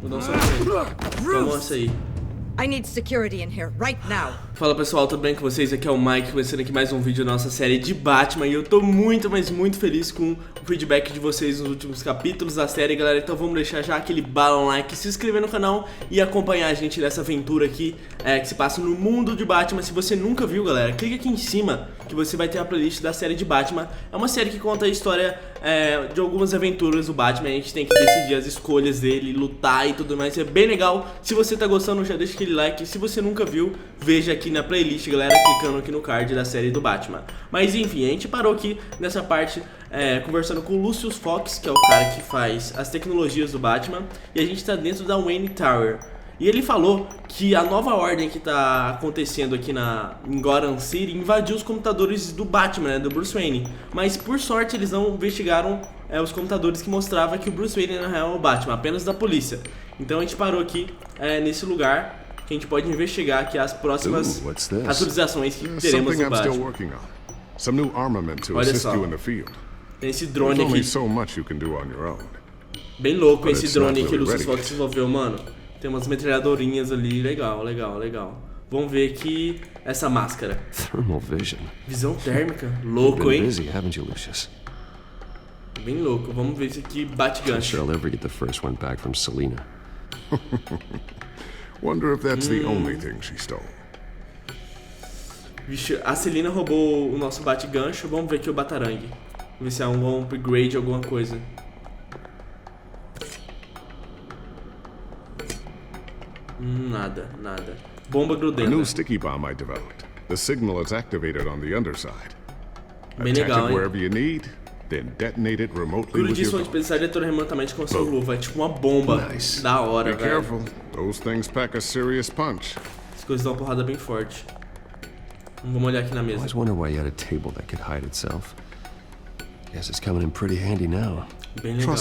Vou dar um soco nele. Toma essa aí. I need security in here right now. Fala pessoal, tudo bem com vocês? Aqui é o Mike, começando aqui mais um vídeo da nossa série de Batman. E eu tô muito, mas muito feliz com o feedback de vocês nos últimos capítulos da série, galera. Então vamos deixar já aquele balão like, se inscrever no canal e acompanhar a gente nessa aventura aqui que se passa no mundo de Batman. Se você nunca viu, galera, clica aqui em cima que você vai ter a playlist da série de Batman. É uma série que conta a história de algumas aventuras do Batman. A gente tem que decidir as escolhas dele, lutar e tudo mais. É bem legal. Se você tá gostando, já deixa aquele like. Se você nunca viu, veja aqui na playlist, galera, clicando aqui no card da série do Batman. Mas enfim, a gente parou aqui nessa parte conversando com o Lucius Fox, que é o cara que faz as tecnologias do Batman. E a gente tá dentro da Wayne Tower. E ele falou que a nova ordem que tá acontecendo aqui em Gotham City invadiu os computadores do Batman, né, do Bruce Wayne. Mas por sorte eles não investigaram os computadores que mostravam que o Bruce Wayne na real é o Batman, apenas da polícia. Então a gente parou aqui nesse lugar que a gente pode investigar aqui as próximas atualizações que teremos no Batman. Olha só, tem esse drone aqui. Bem louco esse drone que o Lucius Fox desenvolveu, mano. Tem umas metralhadorinhas ali, legal. Vamos ver aqui essa máscara. Visão térmica, louco, hein? Bem louco, vamos ver isso aqui, bate-gancho. Vixe, a Selina roubou o nosso bate-gancho, vamos ver aqui o batarangue. Vamos ver se há um upgrade, alguma coisa. Nada. Bomba grudenta. Bem legal, hein? Grude disso onde precisar de atuar remotamente com seu luva. É tipo uma bomba. Da hora, velho. As coisas dão uma porrada bem forte. Vamos olhar aqui na mesa. Bem legal.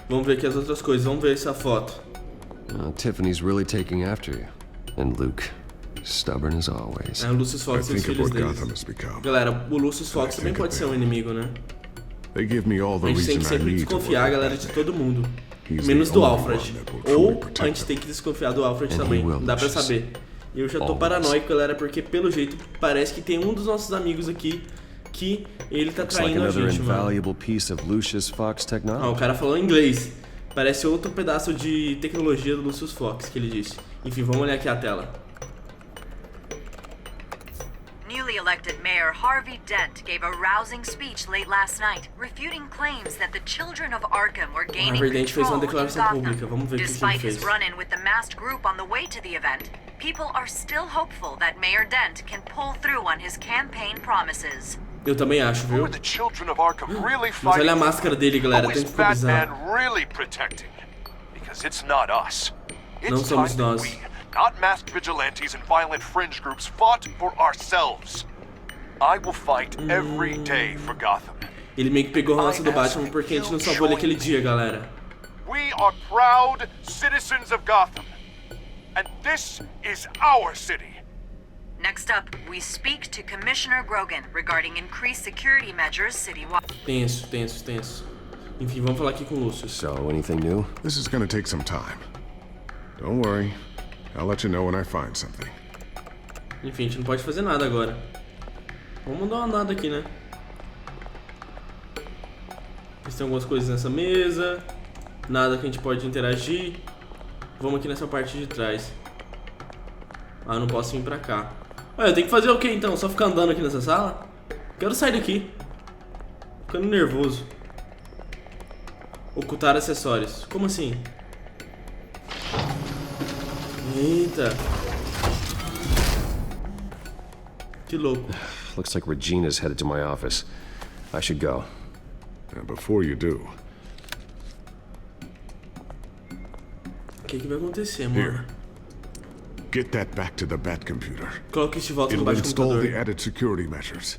Vamos ver aqui as outras coisas, vamos ver essa foto. Tiffany's really taking after you. And Luke, stubborn as always. O Lucius Fox e os filhos deles. Galera, o Lucius Fox também pode ser um inimigo, né? A gente tem que sempre desconfiar, galera, de todo mundo. Menos do Alfred. Ou a gente tem que desconfiar do Alfred também, não dá pra saber. E eu já tô paranoico, galera, porque pelo jeito parece que tem um dos nossos amigos aqui que ele tá traindo a gente, mano. O cara falou em inglês. Parece outro pedaço de tecnologia do Lucius Fox que ele disse. Enfim, vamos olhar aqui a tela. Newly elected Mayor Harvey Dent gave a rousing speech late last night, refuting claims that the children of Arkham were gaining control in Gotham. Despite his run-in with the masked group on the way to the event, people are still hopeful that Mayor Dent can pull through on his campaign promises. Eu também acho, viu? Mas olha a máscara dele, galera, tem que ficar bizarro. Não somos nós. Not masked vigilantes and violent fringe groups fought for ourselves. I will fight every day for Gotham. Ele meio que pegou o ranço do Batman porque a gente não salvou ele aquele dia, galera. We are proud citizens of Gotham. And this is our city. Next up, we speak to Commissioner Grogan regarding increased security measures citywide. Tenso. Enfim, vamos falar aqui com o Lucius. So, anything new? This is gonna take some time. Don't worry. I'll let you know when I find something. Enfim, a gente não pode fazer nada agora. Vamos dar uma nada aqui, né? Tem algumas coisas nessa mesa. Nada que a gente pode interagir. Vamos aqui nessa parte de trás. Ah, eu não posso vir pra cá. Ué, eu tenho que fazer o que então? Só ficar andando aqui nessa sala? Quero sair daqui. Ficando nervoso. Ocultar acessórios. Como assim? Eita. Que louco. Looks like Regina's headed to my office. I should go. And before you do. O que vai acontecer, mano? Get that back to the Bat computer. Coloque isso de volta no It'll install Batcomputador. the added security measures.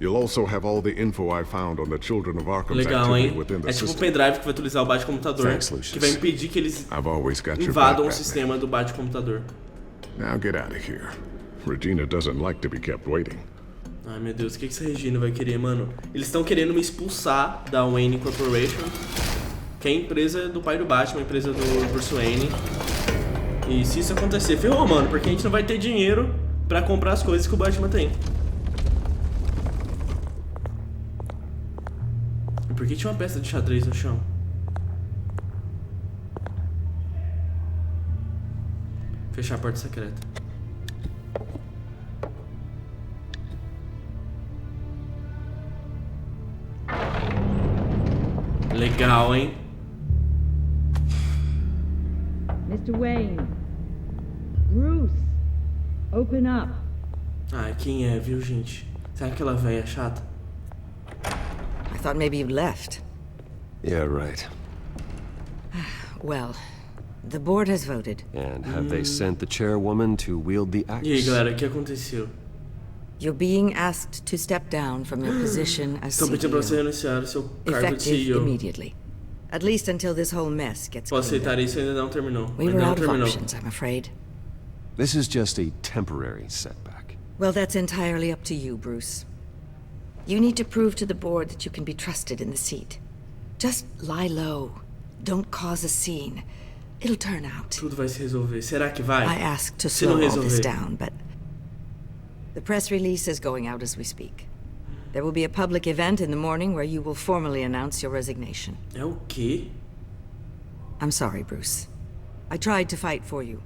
You'll also have all the info I found on the children of Arkham's Legal, activity hein? within the É tipo um system. pendrive que vai utilizar o Batcomputador, que vai impedir que eles invadam o sistema do Batcomputador. Now get out of here. Regina doesn't like to be kept waiting. Ai meu Deus, o que essa Regina vai querer, mano? Eles estão querendo me expulsar da Wayne Corporation, que é a empresa do pai do Batman, a empresa do Bruce Wayne. E se isso acontecer, ferrou, mano, porque a gente não vai ter dinheiro pra comprar as coisas que o Batman tem. E por que tinha uma peça de xadrez no chão? Fechar a porta secreta. Legal, hein? Mr. Wayne. Bruce. Open up. Ah, quem é, viu, gente? Será aquela velha chata? I thought maybe you left. Yeah, right. Well, the board has voted. And have they sent the chairwoman to wield the axe? E aí, galera, o que aconteceu? You're being asked to step down from your position as Estão pedindo pra você CEO. renunciar o seu cargo de Effective CEO. immediately. At least until this whole mess gets Posso cleared aceitar up. isso, ainda não terminou. We Ainda were não out of terminou. options, I'm afraid. This is just a temporary setback. Well, that's entirely up to you, Bruce. You need to prove to the board that you can be trusted in the seat. Just lie low. Don't cause a scene. It'll turn out. Tudo vai se resolver. Será que vai? I asked to Se não slow all this resolver. down, but the press release is going out as we speak. There will be a public event in the morning where you will formally announce your resignation. É o quê? I'm sorry, Bruce. I tried to fight for you.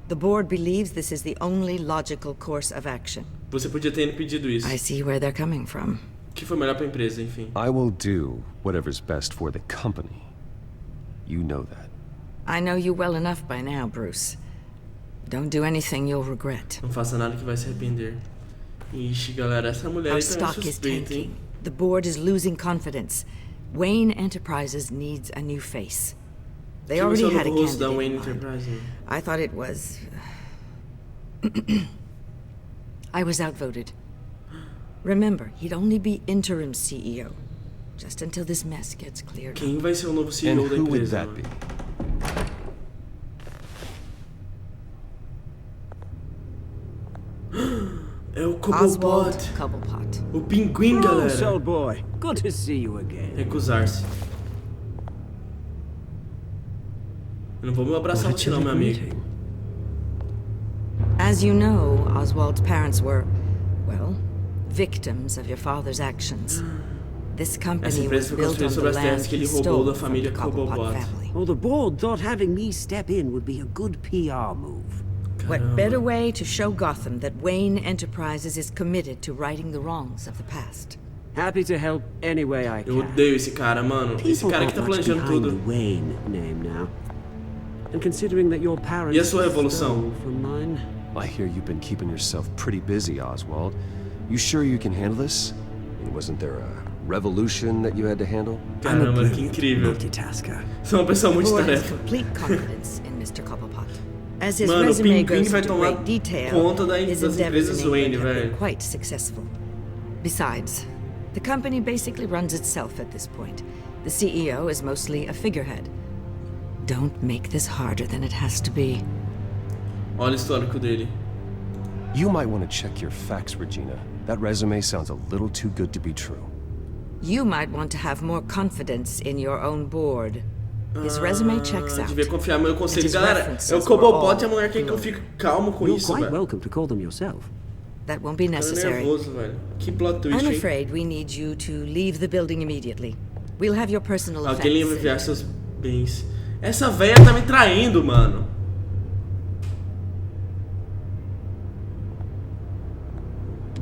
The board believes this is the only logical course of action. Você podia ter impedido isso. I see where they're coming from. O que foi melhor pra empresa, enfim. I will do whatever's best for the company. You know that. I know you well enough by now, Bruce. Don't do anything you'll regret. Não faça nada que vai se arrepender. Ixi, galera, essa mulher Our aí tá stock is suspeita, hein? tanking. The board is losing confidence. Wayne Enterprises needs a new face. They Que already você had a no rosto da candidate Wayne in mind. Enterprise, né? I thought it was... I was outvoted. Remember, he'd only be interim CEO. Just until this mess gets cleared up. Quem vai ser o novo And CEO da who would empresa? that mano? be? É o Oswald Cobblepot. Cobblepot. O pinguim, Bruce, galera. old boy. Good to see you again. Recusar-se. Eu não vou me abraçar você não, meu amigo. As you know, Oswald's parents were, well, victims of your father's actions. This Essa company empresa was foi built construída on sobre the as terras land que ele he roubou stole da from família the Cobblepot Cobblepot. family. Well, the board thought having me step in would be a good PR move. What better way to show Gotham that Wayne Enterprises is committed to righting the wrongs of the past? Happy to help any way I Eu can. odeio esse cara, mano. Esse People cara que aren't tá much planejando behind tudo. the Wayne name now. And considering that your parents E a sua revolução? stole from mine, I hear you've been keeping yourself pretty busy, Oswald. You sure you can handle this? I mean, wasn't there a revolution that you had to handle? I'm a Caramba, que brilliant incrível. multitasker. Você é uma pessoa The muito board has tarefa. complete confidence in Mr. Cobblepot. As his Mano, o resume Pinguim goes vai into tomar great detail, conta his das endeavors empresas in Wayne, England have been velho. quite successful. Besides, the company basically runs itself at this point. The CEO is mostly a figurehead. Don't make this harder than it has to be. Olha o histórico dele. You might want to check your facts, Regina. That resume sounds a little too good to be true. You might want to have more confidence in your own board. His resume checks out. Devia confiar no meu conselho. his Galera, references é o were Cobblepot e a all mulher quer que eu fique calmo com You're isso, quite velho. welcome to call them yourself. That won't be Tô necessary. nervoso, velho. Que plot twist, I'm hein? afraid we need you to leave the building immediately. We'll have your personal Alguém effects. enviar seus bens. Essa véia tá me traindo, mano.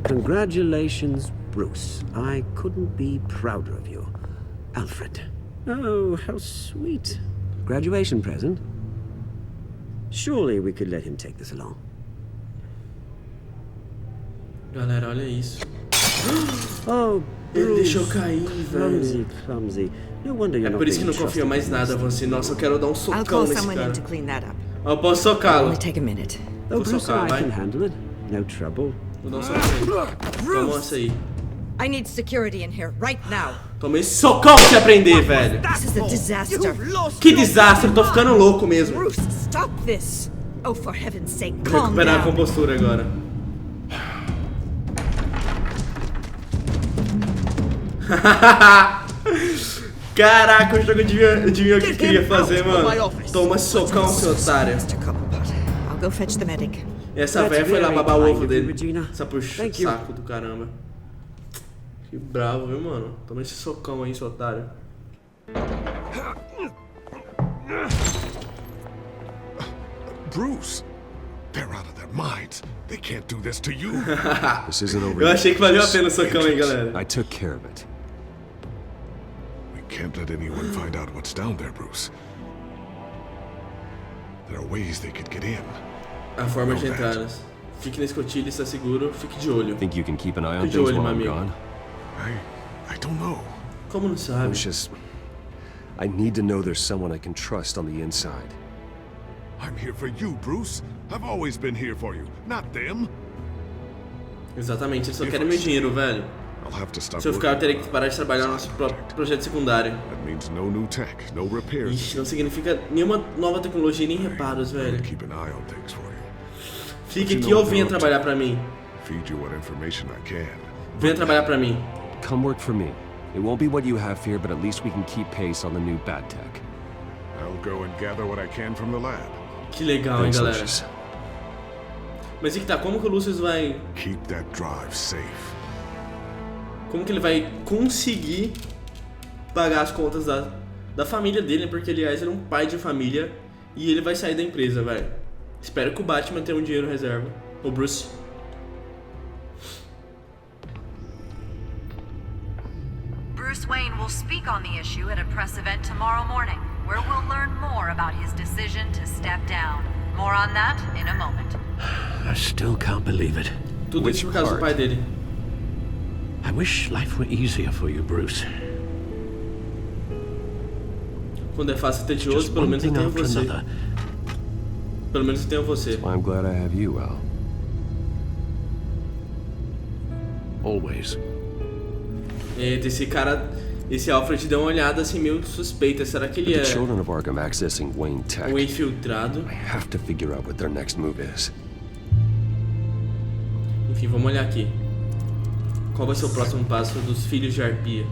Congratulations, Bruce. I couldn't be prouder of you. Alfred. Oh, how sweet. Graduation present? Surely we could let him take this along. Galera, olha isso. Oh, Ele Bruce. deixou cair, velho. Clumsy, clumsy. No wonder you're É not por isso que being não confio trusted mais with nada a this você. Nossa, eu quero dar um I'll socão call nesse someone cara. in to clean that up. Eu posso It'll socá-lo. only take a minute. Oh, Vou Bruce socar, and I vai. can handle it. No trouble. Vou dar um socão. Toma essa aí. I need security in here right now. Toma esse socão pra você aprender, velho. This is a disaster. Que desastre, eu tô ficando louco mesmo. Vou Bruce, stop this. Oh, for heaven's sake, calm recuperar a down. compostura agora. Caraca, o jogo adivinhou o que queria fazer, mano. Toma socão, seu otário. I'll go fetch the medic. E essa velha foi lá babar o ovo dele. Essa puxa saco do caramba. Que bravo, viu, mano? Toma esse socão aí, seu otário. Bruce, they're out of their minds. They can't do this to you. This isn't over. Eu achei que valeu a pena o socão aí, galera. I took care of it. We can't let anyone find out what's down there, Bruce. There are ways they could get in. A forma de entradas. Fique na escotilha, está seguro. Fique de olho. Think you can keep an eye on Fique de things olho, while meu I'm amigo. gone? I don't know. Como não sabe? Lucius, I need to know there's someone I can trust on the inside. I'm here for you, Bruce. I've always been here for you, not them. Exatamente, eles só querem meu dinheiro, velho. I'll have to stop Se eu ficar, eu working. terei que parar de trabalhar no nosso próprio projeto secundário. That means no new tech, no repairs. Ixi, não significa nenhuma nova tecnologia nem reparos, velho. Keep an eye on things for you. Fique aqui ou venha trabalhar pra mim. Feed you what information I can. Venha trabalhar pra mim. Come work for me. It won't be what you have here, but at least we can keep pace on the new bad tech. I'll go and gather what I can from the lab. Que legal, hein, Thanks, galera. Lucius. Mas e que tá, como que o Lucius vai... Keep that drive safe. Como que ele vai conseguir pagar as contas da família dele, né? Porque, aliás, ele é um pai de família e ele vai sair da empresa, velho. Espero que o Batman tenha um dinheiro reserva. O Bruce. Bruce Wayne will speak on the issue at a press event tomorrow morning, where we'll learn more about his decision to step down. More on that in a moment. I still can't believe it. Tudo isso por causa do pai dele. I wish life were easier for you, Bruce. Quando é fácil e tedioso, Just pelo one menos eu thing tenho after você. another. Pelo menos eu tenho você. I'm glad I have you, Al. Always. Eita, esse cara, esse Alfred deu uma olhada assim meio suspeita. Será que ele With é the children of Arkham accessing Wayne Tech, um infiltrado? I have to figure out what their next move is. Enfim, vamos olhar aqui. Qual vai ser o próximo passo dos filhos de Arpia?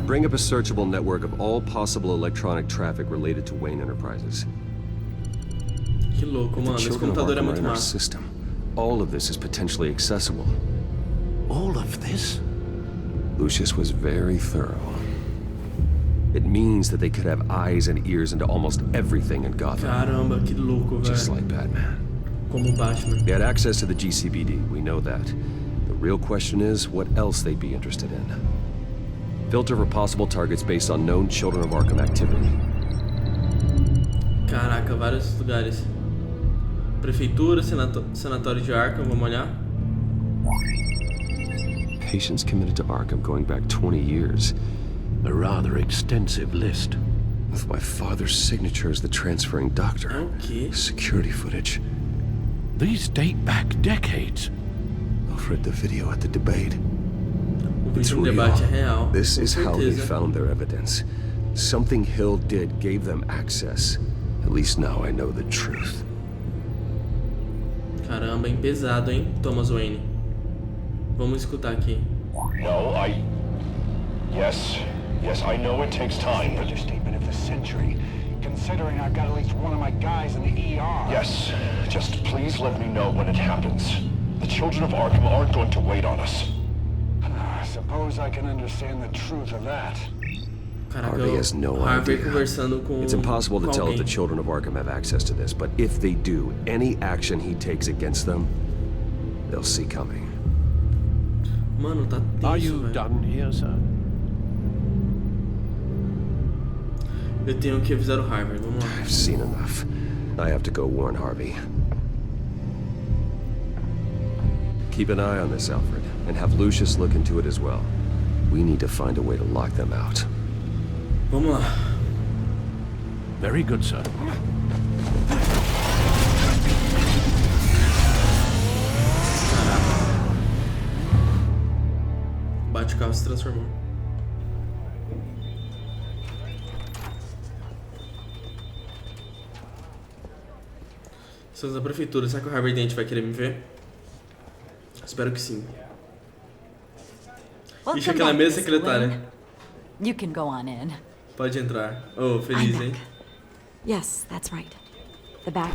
Bring up a searchable network of all possible electronic traffic related to Wayne Enterprises. Que louco, The mano. Esse children of computador é Arkham are muito in our massa. system. All of this is potentially accessible. All of this? Lucius was very thorough. It means that they could have eyes and ears into almost everything in Gotham, Caramba, que louco, just velho. like Batman. Como o Batman. They had access to the GCPD, we know that. The real question is what else they'd be interested in. Filter for possible targets based on known Children of Arkham activity. Caraca, vários lugares. Prefeitura, sanatório de Arkham, vamos olhar. Patients committed to Arkham going back 20 years. A rather extensive list. With my father's signature as the transferring doctor. Okay. Security footage. These date back decades. Alfred, the video at the debate. O It's vídeo do real. debate é real. This com is how they certeza. found their evidence. Something Hill did gave them access. At least now I know the truth. Caramba, hein? Pesado, hein? Thomas Wayne. Vamos escutar aqui. No, Yes, I know it takes time, but... Understatement of the century, considering I've got at least one of my guys in the ER. Yes, just please let me know when it happens. The children of Arkham aren't going to wait on us. I suppose I can understand the truth of that. Caraca, Harvey has no Harvey idea. conversando com It's impossible to com tell if alguém. the children of Arkham have access to this, but if they do, any action he takes against them, they'll see coming. Mano, tá tenso, Are you velho. done here, sir? Eu tenho que avisar o Harvey, vamos lá. I've seen enough. I have to go warn Harvey. Keep an eye on this, Alfred, and have Lucius look into it as well. We need to find a way to lock them out. Vamos lá. Very good, sir. Bate-carro se transformou. Estamos na prefeitura. Será que o Harvey Dent vai querer me ver? Espero que sim. Ixi, aquela mesma secretária. You can go on in. Pode entrar. Oh, feliz, hein? Yes, that's right. The back.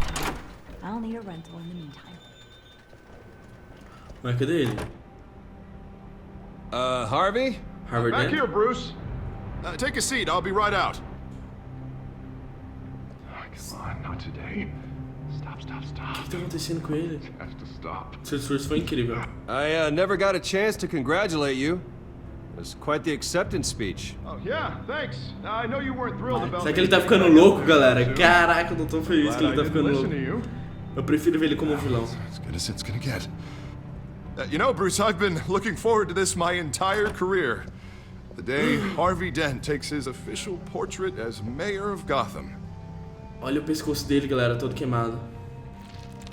I'll need a rental in the meantime. Mas cadê ele? Harvey? Harvey Back Dent? here, Bruce. Take a seat. I'll be right out. Come on, not today. Stop. O que tá acontecendo com ele? Has to stop. Seu esforço foi incrível. I never got a chance to congratulate you. It was quite the acceptance speech. Oh, yeah, thanks. I know you weren't thrilled about Será que ele tá ficando louco, galera? Caraca, eu tô tão feliz que ele tá ficando louco. Eu prefiro ver ele como um vilão. As good as it's gonna get. You know, Bruce, I've been looking forward to this my entire career. The day Harvey Dent takes his official portrait as mayor of Gotham. Olha o pescoço dele, galera, todo queimado.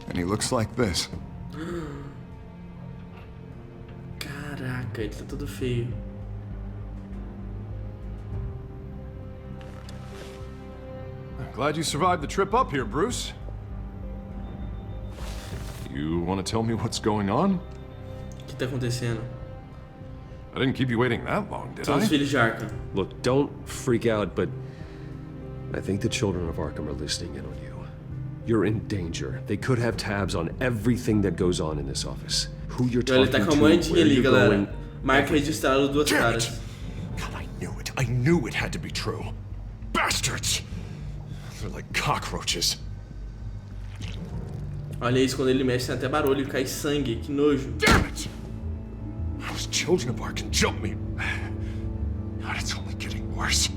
And he looks like this. Caraca, ele tá todo feio. I'm glad you survived the trip up here, Bruce. You want to tell me what's going on? O que tá acontecendo? I didn't keep you waiting that long, did São os I? filhos de Arkham. Look, don't freak out, but I think the children of Arkham are listening in on you. You're in danger. They could have tabs on everything that goes on in this office. Who you're Ele talking tá com a to, mantinha where ali, you're galera. going. Marca registrada duas Damn caras. it! God, I knew it had to be true. Bastards! They're like cockroaches. Olha isso, quando ele mexe tem até barulho e cai sangue. Que nojo. Damn it! Those children of Arkham jumped me. God, it's only getting worse.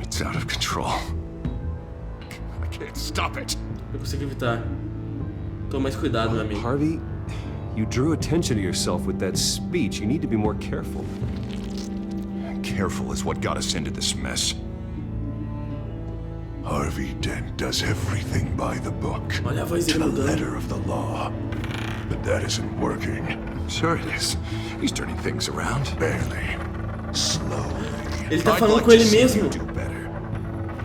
It's out of control. I can't stop it. Eu consigo evitar. Toma mais cuidado, meu amigo. Harvey, you drew attention to yourself with that speech. You need to be more careful. Careful is what got us into this mess. Harvey Dent does everything by the book. Olha a voz To dele the mudando. letter of the law. But that isn't working. Sure it is. He's turning things around. Barely. Slowly. Ele tá I'd falando like com to ele see mesmo. you do better.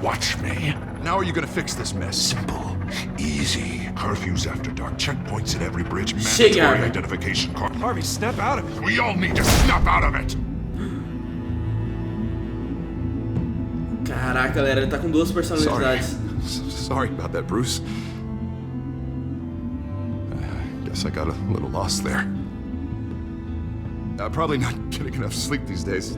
Watch me. Now are you gonna fix this mess? Simple. Easy. Curfews after dark. Checkpoints at every bridge. Chega. Mandatory identification card. Harvey, snap out of it. We all need to snap out of it. Caraca, galera, ele tá com duas personalidades. Sorry about that, Bruce. Guess I got a little lost there. Probably not getting enough sleep these days.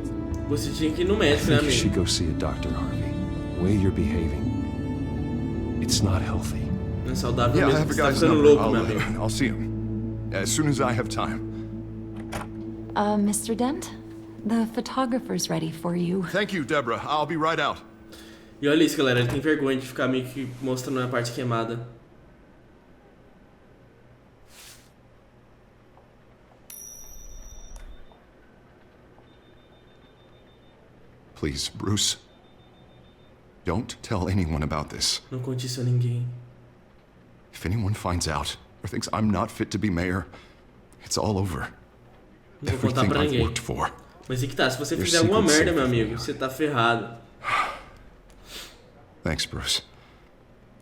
Você tinha que ir no médico, I né, think you should amigo? go see a doctor, Harvey. The way you're behaving, it's not healthy. Não é saudável Yeah, I mesmo, have a você tá guy's ficando number. louco, meu amigo. I'll see him as soon as I have time. Mr. Dent? The photographer's ready for you. Thank you, Deborah. I'll be right out. E olha isso, galera, ele tem vergonha de ficar meio que mostrando a parte queimada. Please, Bruce. Don't tell anyone about this. Não conte isso a ninguém. If anyone finds out or thinks I'm not fit to be mayor, it's all over. Não vou contar Everything pra I've ninguém. worked for. Mas é que tá, se você Your fizer alguma secret's merda, safe meu with amigo, you. você tá ferrado. Thanks, Bruce.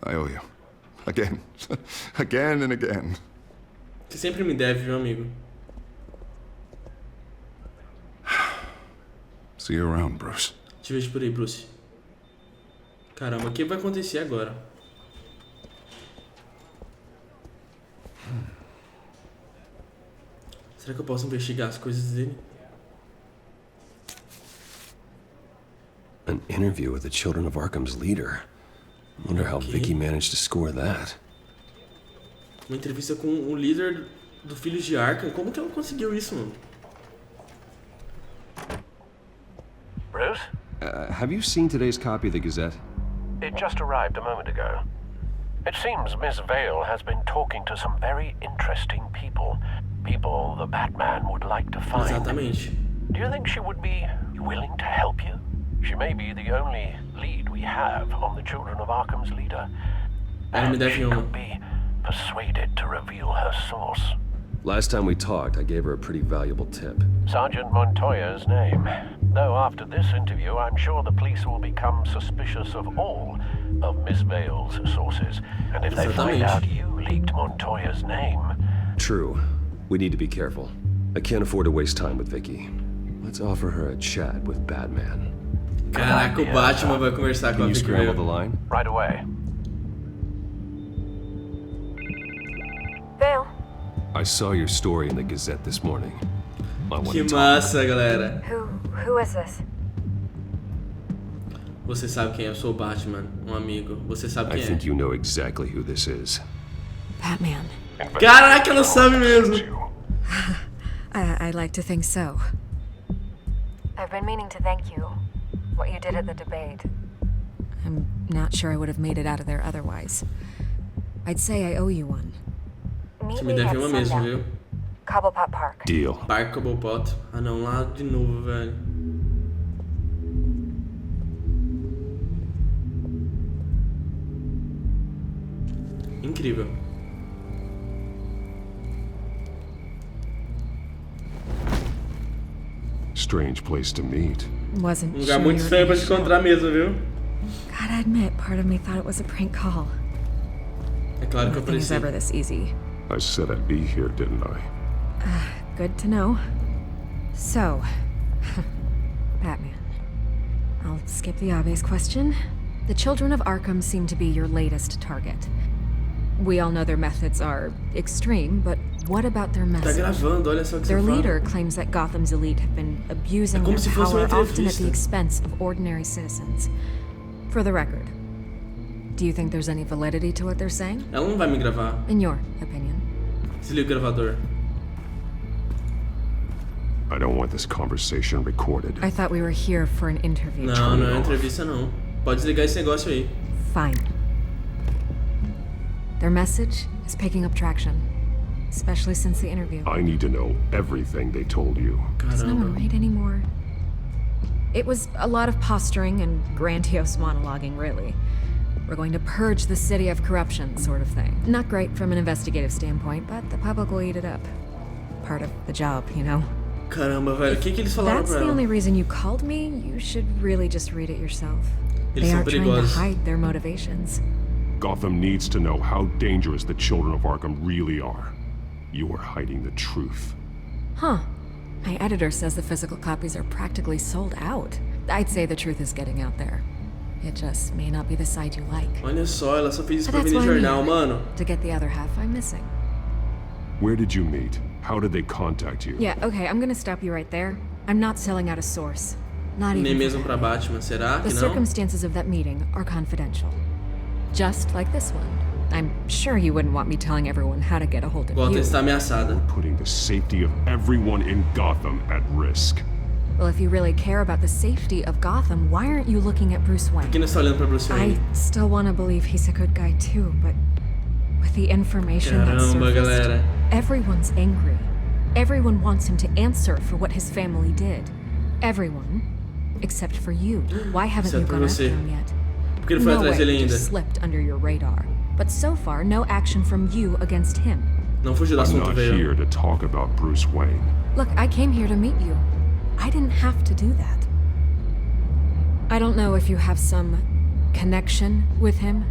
I owe you. Again. Again and again. Você sempre me deve, meu amigo. See you around, Bruce. Te vejo por aí, Bruce. Caramba, o que vai acontecer agora? Será que eu posso investigar as coisas dele? An interview with the Children of Arkham's leader. Wonder how Vicky managed to score that. Uma entrevista com o líder do Filhos de Arkham. Como que ela conseguiu isso, mano? Bruce? Have you seen today's copy of the Gazette? It just arrived a moment ago. It seems Miss Vale has been talking to some very interesting people. People the Batman would like to find. Exatamente. Do you think she would be willing to help you? She may be the only lead we have on the Children of Arkham's leader. And she could be persuaded to reveal her source. Last time we talked, I gave her a pretty valuable tip. Sergeant Montoya's name. Though after this interview, I'm sure the police will become suspicious of all of Miss Vale's sources. And if they find out you leaked Montoya's name... True. We need to be careful. I can't afford to waste time with Vicky. Let's offer her a chat with Batman. Caraca, o Batman vai conversar com a Can you Vicky. scramble the line? Right away. Vale. I saw your story in the Gazette this morning. Que massa, galera. Who is this? Você sabe quem é? Eu sou o Batman, um amigo. Você sabe quem I think you know exactly who this is. Batman. Caraca, ela sabe mesmo. I'd like to think so. I've been meaning to thank you. What you did at the debate. I'm not sure I would have made it out of there otherwise. I'd say I owe you one. Você me deve uma mesmo, viu? Cobblepot Park. Deal. Parque Cobblepot. Ah não, lá de novo, velho. Incrível. Strange place to meet. Wasn't Um lugar muito estranho pra se encontrar mesmo, viu? Gotta admit, part of me thought it was a prank call. É claro que eu Nothing is apareci. ever this easy. I said I'd be here, didn't I? Good to know. So, Batman. I'll skip the obvious question. The children of Arkham seem to be your latest target. We all know their methods are extreme, but what about their Tá message? gravando, olha só o que Their você fala. leader claims that Gotham's elite have been abusing como their se fosse uma power, often at entrevista. the expense of ordinary citizens. For the record, do you think there's any validity to what they're saying? Ela não vai me gravar. In your opinion? Desliga o gravador. I don't want this conversation recorded. I thought we were here for an interview. Não, não é entrevista não. Pode desligar esse negócio aí. Fine. Their message is picking up traction, especially since the interview. I need to know everything they told you. Does no one Caramba. read anymore? It was a lot of posturing and grandiose monologuing, really. We're going to purge the city of corruption, sort of thing. Not great from an investigative standpoint, but the public will eat it up. Part of the job, you know? Caramba, velho. O que eles falaram That's pra the ela? only reason you called me. You should really just read it yourself. Eles They são aren't trying to perigosos. hide their motivations. Gotham needs to know how dangerous the children of Arkham really are. You are hiding the truth. Huh. My editor says the physical copies are practically sold out. I'd say the truth is getting out there. It just may not be the side you like. Olha só, ela só fez isso But pra that's vender why I'm jornal, here, mano. to get the other half I'm missing. Where did you meet? How did they contact you? Yeah, okay, I'm gonna stop you right there. I'm not selling out a source. Not even Nem for mesmo that. pra Batman, será The que não? circumstances of that meeting are confidential. Just like this one. I'm sure you wouldn't want me telling everyone how to get a hold of Gotham you. está ameaçada. You're putting the safety of everyone in Gotham at risk. Well, if you really care about the safety of Gotham, why aren't you looking at Bruce Wayne? Por que não está olhando pra Bruce I Wayne? still want to believe he's a good guy too, but with the information that's Caramba, surfaced, galera. everyone's angry. Everyone wants him to answer for what his family did. Everyone, except for you. Why haven't you Exceto por gone você. after him yet? Porque ele foi No atrás way, dele he ainda. just slipped under your radar. But so far, no action from you against him. Não fugiu do I'm assunto, not veio. here to talk about Bruce Wayne. Look, I came here to meet you. I didn't have to do that. I don't know if you have some connection with him.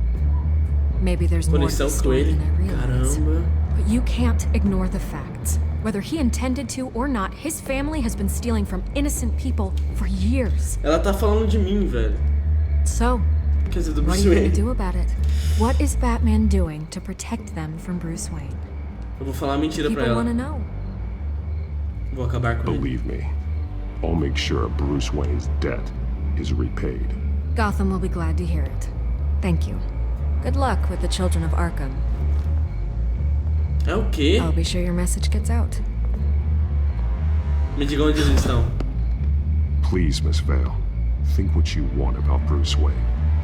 Maybe there's more to the Conexão com story ele. than I realize. Caramba. But you can't ignore the facts. Whether he intended to or not, his family has been stealing from innocent people for years. Ela tá falando de mim, velho. So, Quer dizer, do what Bruce are you Wayne. gonna do about it? What is Batman doing to protect them from Bruce Wayne? Eu vou falar mentira pra People ela. wanna know. Vou acabar com ele. Believe me, I'll make sure Bruce Wayne's debt is repaid. Gotham will be glad to hear it. Thank you. Good luck with the children of Arkham. É o quê? I'll be sure your message gets out. Me diga onde eles estão. Please, Miss Vale, think what you want about Bruce Wayne.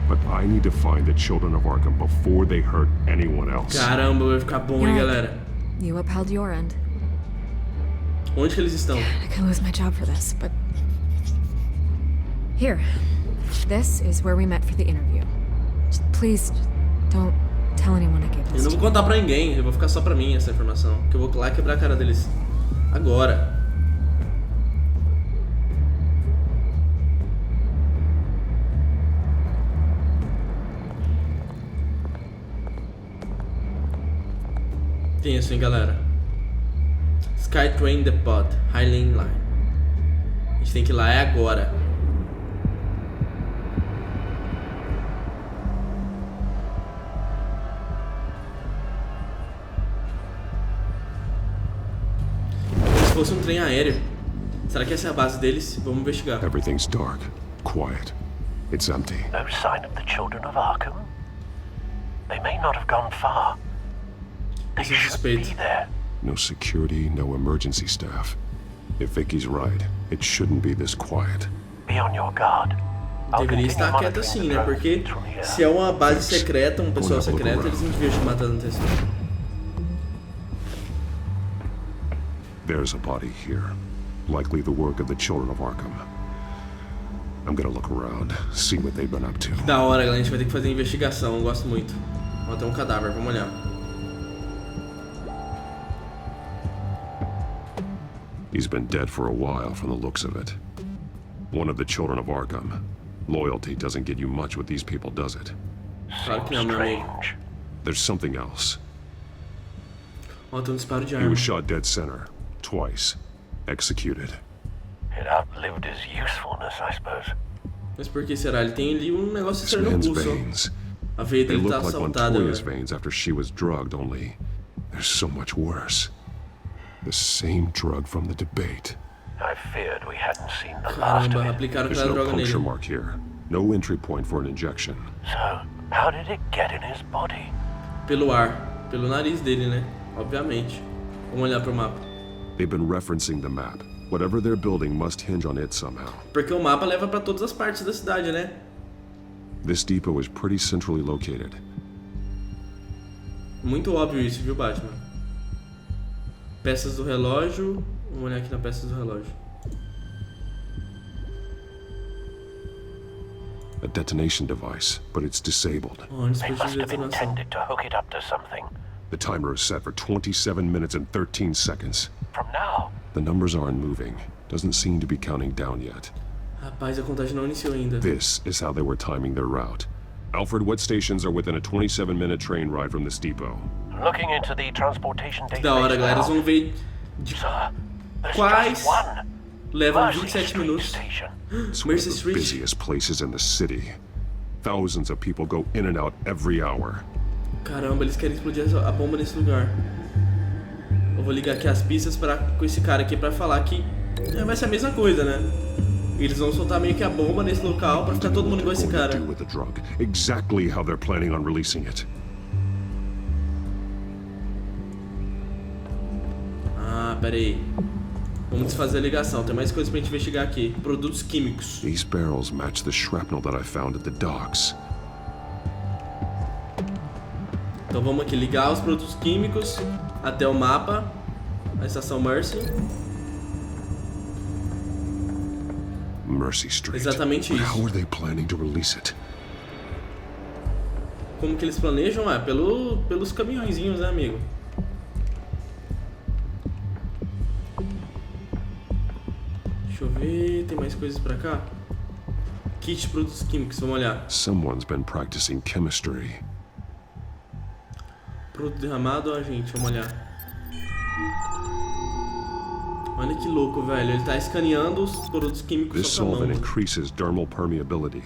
But I need to find the children of Arkham before they hurt anyone else. Caramba, vai ficar bom, hein, Yeah. galera. You upheld your end. Onde que eles estão? I could lose my job for this, but... Here. This is where we met for the interview. Just please, don't tell anyone I gave Eu this não to vou you. contar pra ninguém, eu vou ficar só pra mim essa informação. Que eu vou lá quebrar a cara deles. Agora. Tenso, hein, galera. Skytrain Depot, Highline Line. A gente tem que ir lá, é agora. Como se fosse um trem aéreo. Será que essa é a base deles? Vamos investigar. Everything's dark, quiet. It's empty. No sign of the children of Arkham? They may not have gone far. They should be there. No security, no emergency staff. If Vicky's right, it shouldn't be this quiet. Be on your guard. Deveria estar quieto assim, né? Porque se é uma base secreta, um pessoal secreto, eles não deviam chamar tanta atenção. There's a body here. Likely the work of the children of Arkham. I'm gonna look around, see what they've been up to. Da hora, galera. A gente vai ter que fazer investigação. Eu gosto muito. Ó, tem um cadáver. Vamos olhar. He's been dead for a while from the looks of it. One of the children of Arkham. Loyalty doesn't get you much with these people, does it? Claro que não, meu amigo. There's something else. Ó, tem um disparo de He arma. was shot dead center, twice. Executed. It outlived his usefulness, I suppose. Mas por que será? Ele tem ali um negócio This estranho no man's pulso. veins. A veia They dele tá look like assaltada. Montoya's veins after she was drugged, only there's so much worse. The same drug from the debate. I feared we hadn't seen the last of Caramba, it. aplicaram There's aquela no droga puncture nele. mark here. No entry point for an injection. So, how did it get in his body? Pelo ar. Pelo nariz dele, né? Obviamente. Vamos olhar pro mapa. They've been referencing the map. Whatever they're building must hinge on it somehow. Porque o mapa leva pra todas as partes da cidade, né? This depot is pretty centrally located. Muito óbvio isso, viu, Batman? Peças do relógio. Vamos olhar aqui na peça do relógio. A detonation device, but it's disabled. Oh, They dispositivo must de have detonação. intended to hook it up to something. The timer is set for 27 minutes and 13 seconds. From now, The numbers aren't moving. Doesn't seem to be counting down yet. Rapaz, a contagem não iniciou ainda. This is how they were timing their route. Alfred, what stations are within a 27-minute train ride from this depot? looking into the transportation database Da hora, galera. Eles now. vão ver de Sir, there's quais just one. levam Mercy 27 Street minutos. Station. It's one of Mercy the Street. busiest places in the city. Thousands of people go in and out every hour. Caramba, eles querem explodir a bomba nesse lugar. Eu vou ligar aqui as pistas com esse cara aqui pra falar que vai ser a mesma coisa, né? Eles vão soltar meio que a bomba nesse local pra ficar todo mundo igual esse What cara. they're going to do with the drug. Exactly how they're planning on releasing it. Ah, pera aí. Vamos desfazer a ligação. Tem mais coisas pra gente investigar aqui. Produtos químicos. These barrels match the shrapnel that I found at the docks. Então vamos aqui ligar os produtos químicos até o mapa. A estação Mercy. Mercy Street. Exatamente But isso. how are they planning to release it? Como que eles planejam? Pelos caminhõezinhos, né, amigo? Deixa eu ver, tem mais coisas pra cá? Kit de produtos químicos, vamos olhar. Someone's been practicing chemistry. Produto derramado, ó, gente, vamos olhar. Olha que louco, velho. Ele tá escaneando os produtos químicos This só com a solvent mão. increases dermal permeability.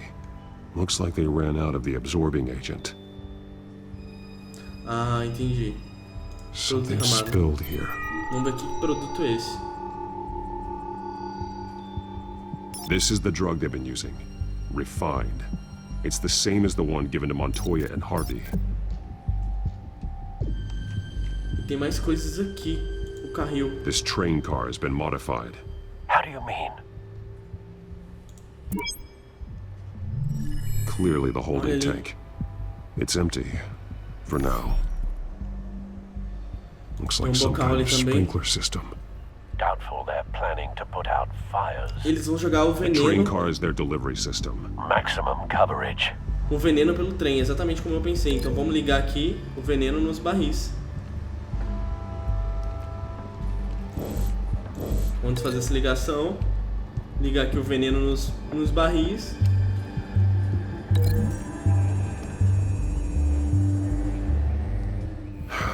Looks like they ran out of the absorbing agent. Ah, entendi. Something derramado. spilled here. Vamos ver que produto é esse. This is the drug they've been using. Refined. It's the same as the one given to Montoya and Harvey. E tem mais coisas aqui. O carril. This train car has been modified. How do you mean? Clearly the holding Olha ali. tank. It's empty. For now. Looks like Tem some bocal kind ali of também. sprinkler system. Doubtful they're planning to put out fires. Eles vão jogar o The train veneno. car is their delivery system. Maximum coverage. O veneno pelo trem, exatamente como eu pensei. Então vamos ligar aqui o veneno nos barris. Vamos fazer essa ligação. Ligar aqui o veneno nos barris.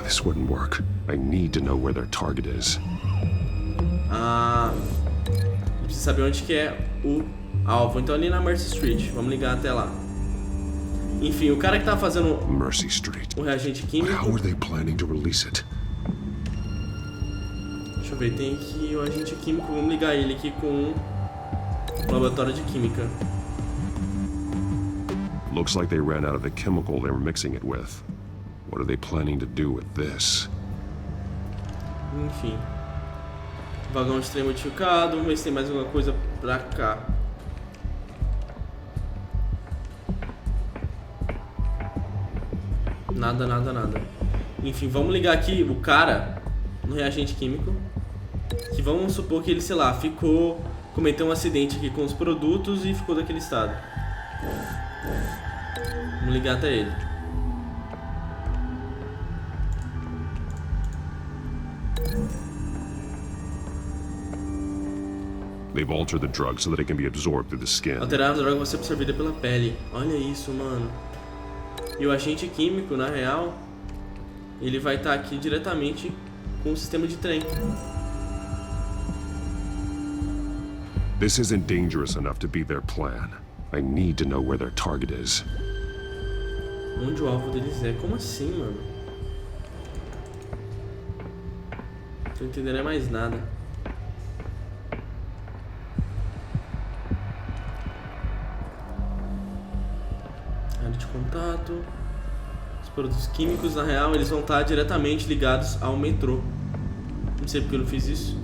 This wouldn't work. I need to know where their target is. a gente precisa saber onde que é o alvo. Então ali na Mercy Street, vamos ligar até lá. Enfim, o cara que tá fazendo Mercy Street. o reagente químico. How are they planning to release it? Deixa eu ver, tem aqui o agente químico, vamos ligar ele aqui com o laboratório de química. Looks like they ran out of the chemical they were mixing it with. What are they planning to do with this? Enfim. Vagão de trem modificado, vamos ver se tem mais alguma coisa pra cá. Nada, nada, nada. Enfim, vamos ligar aqui o cara no reagente químico. Que vamos supor que ele, sei lá, cometeu um acidente aqui com os produtos e ficou daquele estado. Vamos ligar até ele. They've altered the drug so that it can be absorbed through the skin. Alterar a droga vai ser absorvida pela pele. Olha isso, mano. E o agente químico, na real, ele vai estar aqui diretamente com o sistema de trem. This isn't dangerous enough to be their plan. I need to know where their target is. Onde o alvo deles é? Como assim, mano? Não tô entendendo mais nada. Área de contato. Os produtos químicos, na real, eles vão estar diretamente ligados ao metrô. Não sei porque eu não fiz isso.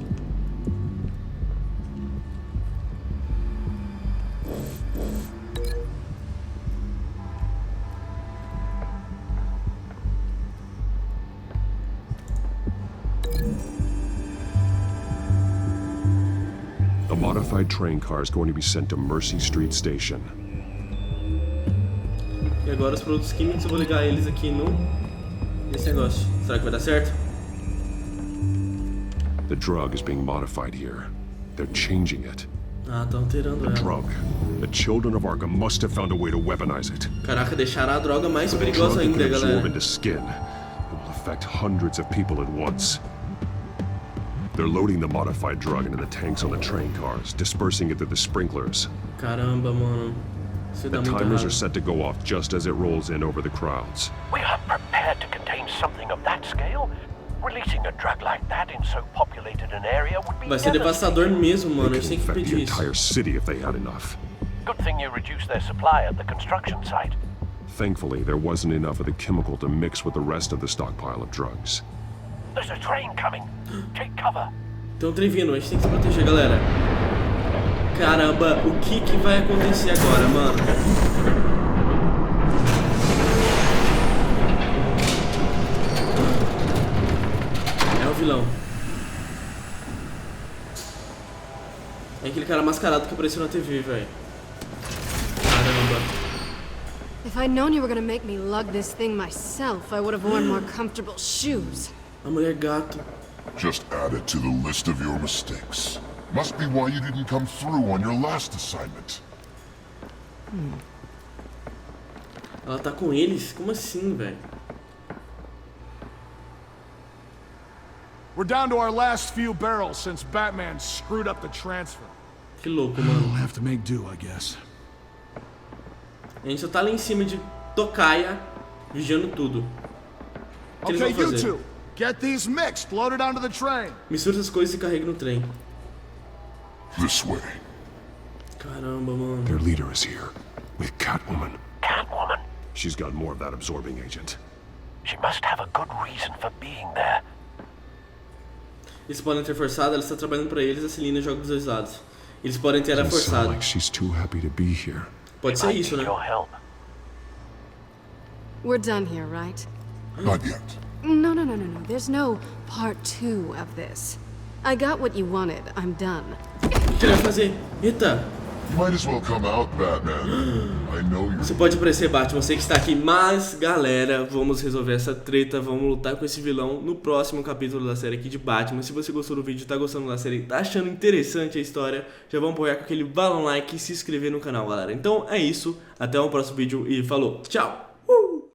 The modified train car is going to be sent to Mercy Street Station. E agora os produtos químicos eu vou ligar eles aqui nesse negócio. Será que vai dar certo? The drug is being modified here. They're changing it. Ah, tá alterando ela. Drug. The children of Arkham must have found a way to weaponize it. Caraca, deixará a droga mais perigosa ainda, galera. Absorb into skin. It will affect hundreds of people at once. They're loading the modified drug into the tanks on the train cars, dispersing it through the sprinklers. Caramba, mano. Isso dá The muito timers errado. are set to go off just as it rolls in over the crowds. We are prepared to contain something of that scale? Releasing a drug like that in so populated an area would be Vai ser devastador mesmo, mano. A gente tem que Infect impedir the isso. entire city if they had enough. Good thing you reduced their supply at the construction site. Thankfully, there wasn't enough of the chemical to mix with the rest of the stockpile of drugs. There's a train coming. Take cover. Tem um trem vindo, a gente tem que se proteger, galera. Caramba, o que vai acontecer agora, mano? É o vilão. É aquele cara mascarado que apareceu na TV, velho. Caramba. If I'd known you were gonna make me lug this thing myself, I would have worn more comfortable shoes. A mulher gato. Just add it to the list of your mistakes. Must be why you didn't come through on your last assignment. Ela tá com eles? Como assim, velho? We're down to our last few barrels since Batman screwed up the transfer. Que louco, mano. We'll have to make do, I guess. A gente só tá lá em cima de tocaia, vigiando tudo. O que eles Okay, vão you fazer? two, get these mixed, loaded onto the train. Mistura essas coisas e carrega no trem. This way. Caramba, mano. Their leader is here, with Catwoman. Catwoman? She's got more of that absorbing agent. She must have a good reason for being there. Eles podem ter forçado, ela está trabalhando pra eles, a Celina joga dos dois lados. Eles podem ter ela Doesn't sound forçado. like she's too happy to be here. Pode ser isso, né? Your help. We're done here, right? Not yet. No. There's no part 2 of this. I got what you wanted. I'm done. O que ele vai fazer? Eita! You might as well come out, Batman. I know you're... Você pode aparecer, Batman, você que está aqui. Mas, galera, vamos resolver essa treta. Vamos lutar com esse vilão no próximo capítulo da série aqui de Batman. Se você gostou do vídeo, tá gostando da série, tá achando interessante a história, já vamos apoiar com aquele balão like e se inscrever no canal, galera. Então é isso. Até o próximo vídeo e falou. Tchau!